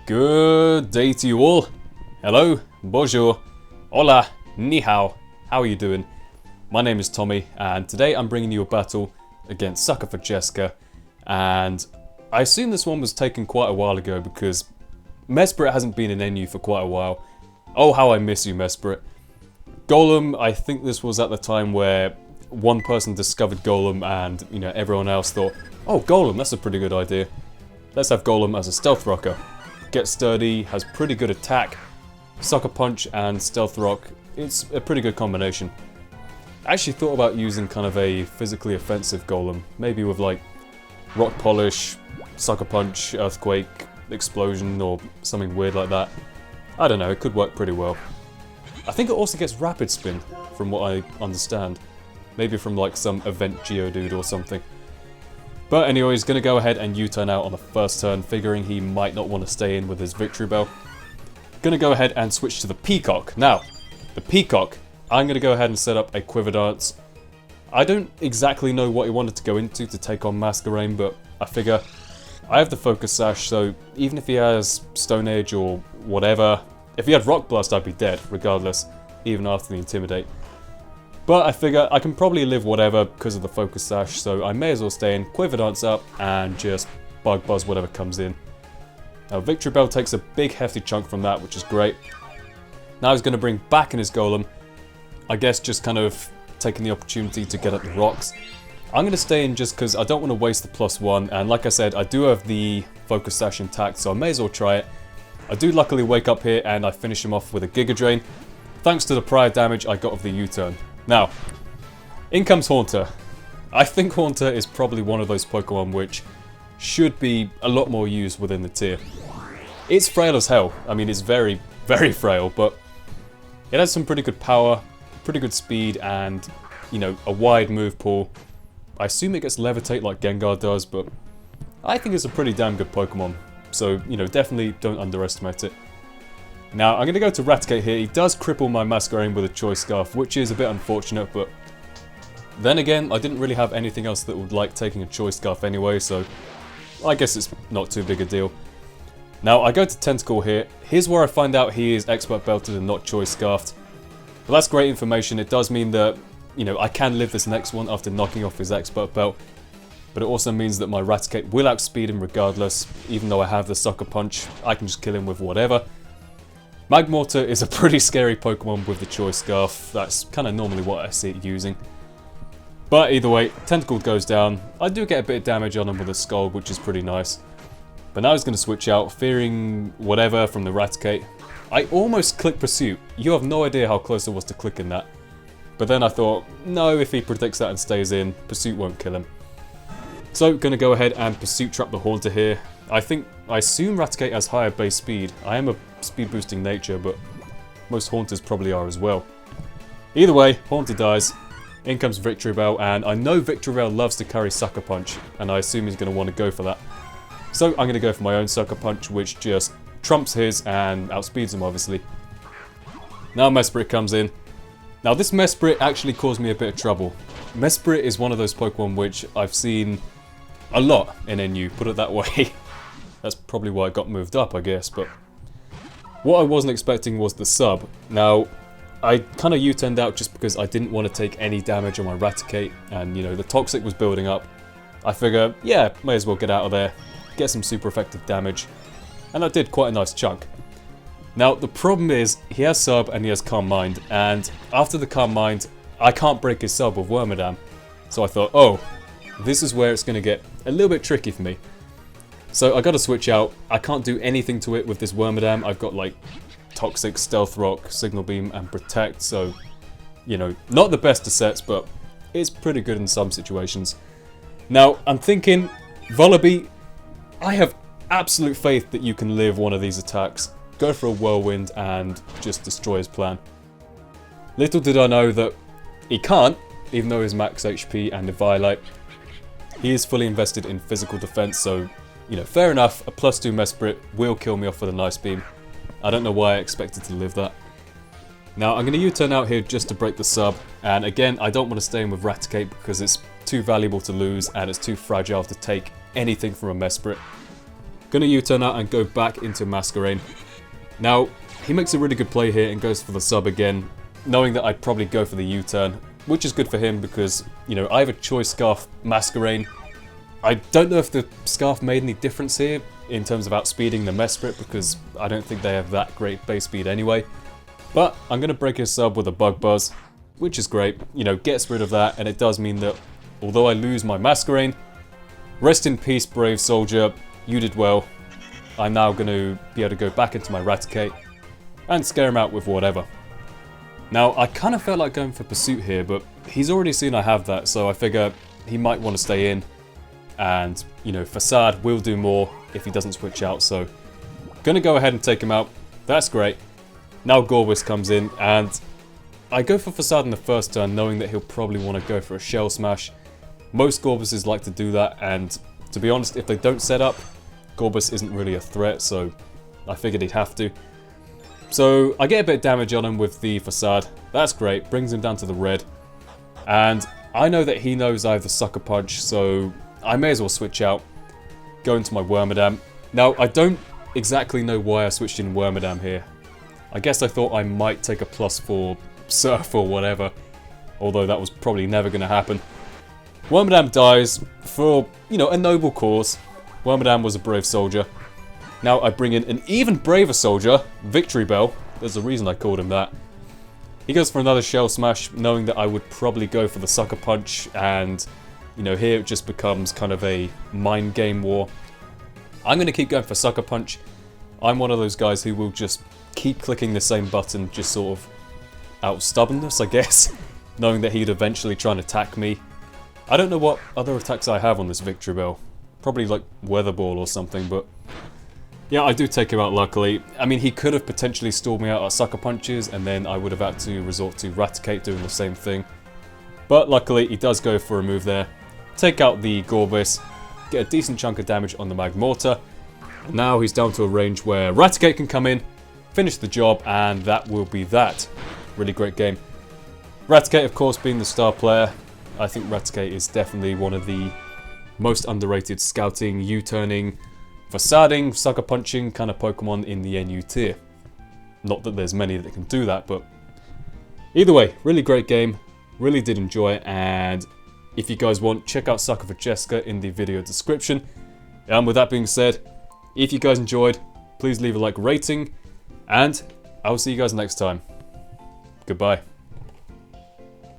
Good day to you all. Hello, bonjour, hola, ni hao. How are you doing? My name is Tommy, and today I'm bringing you a battle against Sucker4Jessica. And I assume this one was taken quite a while ago because Mesprit hasn't been in NU for quite a while. Oh, how I miss you, Mesprit. Golem, I think this was at the time where one person discovered Golem and, everyone else thought, oh, Golem, that's a pretty good idea. Let's have Golem as a stealth rocker. Gets sturdy, has pretty good attack, Sucker Punch and Stealth Rock. It's a pretty good combination. I actually thought about using kind of a physically offensive Golem, maybe with like Rock Polish, Sucker Punch, Earthquake, Explosion, or something weird like that. I don't know, it could work pretty well. I think it also gets Rapid Spin, from what I understand. Maybe from like some event Geodude or something. But anyway, he's going to go ahead and U-turn out on the first turn, figuring he might not want to stay in with his Victory Bell. Going to go ahead and switch to the Peacock. Now, the Peacock, I'm going to go ahead and set up a Quiver Dance. I don't exactly know what he wanted to go into to take on Masquerain, but I figure I have the Focus Sash, so even if he has Stone Age or whatever, if he had Rock Blast, I'd be dead, regardless, even after the Intimidate. But I figure I can probably live whatever because of the Focus Sash, so I may as well stay in, Quiver Dance up, and just Bug Buzz whatever comes in. Now Victory Bell takes a big hefty chunk from that, which is great. Now he's going to bring back in his Golem. I guess just kind of taking the opportunity to get at the rocks. I'm going to stay in just because I don't want to waste the +1, and like I said, I do have the Focus Sash intact, so I may as well try it. I do luckily wake up here and I finish him off with a Giga Drain, thanks to the prior damage I got of the U-turn. Now, in comes Haunter. I think Haunter is probably one of those Pokemon which should be a lot more used within the tier. It's frail as hell. I mean, it's very, very frail, but it has some pretty good power, pretty good speed, and, a wide move pool. I assume it gets Levitate like Gengar does, but I think it's a pretty damn good Pokemon. So, definitely don't underestimate it. Now, I'm going to go to Raticate here. He does cripple my Masquerain with a Choice Scarf, which is a bit unfortunate, but then again, I didn't really have anything else that would like taking a Choice Scarf anyway, so I guess it's not too big a deal. Now, I go to Tentacle here. Here's where I find out he is Expert Belted and not Choice Scarfed. But that's great information. It does mean that, I can live this next one after knocking off his Expert Belt. But it also means that my Raticate will outspeed him regardless. Even though I have the Sucker Punch, I can just kill him with whatever. Magmortar is a pretty scary Pokemon with the Choice Scarf. That's kind of normally what I see it using. But either way, Tentacle goes down. I do get a bit of damage on him with a Scald, which is pretty nice. But now he's going to switch out, fearing whatever from the Raticate. I almost clicked Pursuit. You have no idea how close I was to clicking that. But then I thought, no, if he predicts that and stays in, Pursuit won't kill him. So, going to go ahead and Pursuit Trap the Haunter here. I assume Raticate has higher base speed. I am a speed boosting nature, but most Haunters probably are as well. Either way, Haunter dies. In comes Victory Bell, and I know Victory Bell loves to carry Sucker Punch, and I assume he's going to want to go for that. So I'm going to go for my own Sucker Punch, which just trumps his and outspeeds him, obviously. Now Mesprit comes in. Now this Mesprit actually caused me a bit of trouble. Mesprit is one of those Pokemon which I've seen a lot in NU, put it that way. That's probably why it got moved up, I guess, but what I wasn't expecting was the sub. Now, I kind of U-turned out just because I didn't want to take any damage on my Raticate, and, the Toxic was building up. I figure, yeah, may as well get out of there, get some super effective damage, and I did quite a nice chunk. Now, the problem is, he has sub and he has Calm Mind, and after the Calm Mind, I can't break his sub with Wormadam. So I thought, oh, this is where it's going to get a little bit tricky for me. So I got to switch out. I can't do anything to it with this Wormadam. I've got like Toxic, Stealth Rock, Signal Beam, and Protect. So, not the best of sets, but it's pretty good in some situations. Now, I'm thinking, Volibee, I have absolute faith that you can live one of these attacks. Go for a Whirlwind and just destroy his plan. Little did I know that he can't, even though he's max HP and Eviolite. He is fully invested in physical defense, so fair enough, a +2 Mesprit will kill me off with a Nice Beam. I don't know why I expected to live that. Now, I'm going to U-turn out here just to break the sub, and again, I don't want to stay in with Raticate because it's too valuable to lose and it's too fragile to take anything from a Mesprit. Gonna U-turn out and go back into Masquerain. Now, he makes a really good play here and goes for the sub again, knowing that I'd probably go for the U-turn, which is good for him because, you know, I have a Choice Scarf Masquerain. I don't know if the Scarf made any difference here in terms of outspeeding the Mesprit because I don't think they have that great base speed anyway. But I'm going to break his sub with a Bug Buzz, which is great. You know, gets rid of that, and it does mean that although I lose my Masquerain, rest in peace, brave soldier, you did well. I'm now going to be able to go back into my Raticate and scare him out with whatever. Now, I kind of felt like going for Pursuit here, but he's already seen I have that, so I figure he might want to stay in. And, you know, Facade will do more if he doesn't switch out, so gonna go ahead and take him out. That's great. Now Gorbis comes in, and I go for Facade in the first turn, knowing that he'll probably want to go for a Shell Smash. Most Gorbuses like to do that, and to be honest, if they don't set up, Gorbis isn't really a threat, so I figured he'd have to. So I get a bit of damage on him with the Facade. That's great, brings him down to the red. And I know that he knows I have the Sucker Punch, so I may as well switch out, go into my Wormadam. Now, I don't exactly know why I switched in Wormadam here. I guess I thought I might take a +4 Surf or whatever, although that was probably never going to happen. Wormadam dies for, you know, a noble cause. Wormadam was a brave soldier. Now I bring in an even braver soldier, Victory Bell. There's a reason I called him that. He goes for another Shell Smash, knowing that I would probably go for the Sucker Punch, and, you know, here it just becomes kind of a mind game war. I'm going to keep going for Sucker Punch. I'm one of those guys who will just keep clicking the same button, just sort of out of stubbornness, I guess, knowing that he'd eventually try and attack me. I don't know what other attacks I have on this Victory Bell. Probably like Weather Ball or something, but yeah, I do take him out luckily. I mean, he could have potentially stalled me out at Sucker Punches, and then I would have had to resort to Raticate doing the same thing. But luckily, he does go for a move there. Take out the Gorbis, get a decent chunk of damage on the Magmortar. Now he's down to a range where Raticate can come in, finish the job, and that will be that. Really great game. Raticate, of course, being the star player. I think Raticate is definitely one of the most underrated scouting, U-turning, facading, sucker punching kind of Pokemon in the NU tier. Not that there's many that can do that, but either way, really great game. Really did enjoy it, and if you guys want, check out Sucker4Jessica in the video description. And with that being said, if you guys enjoyed, please leave a like rating, and I will see you guys next time. Goodbye.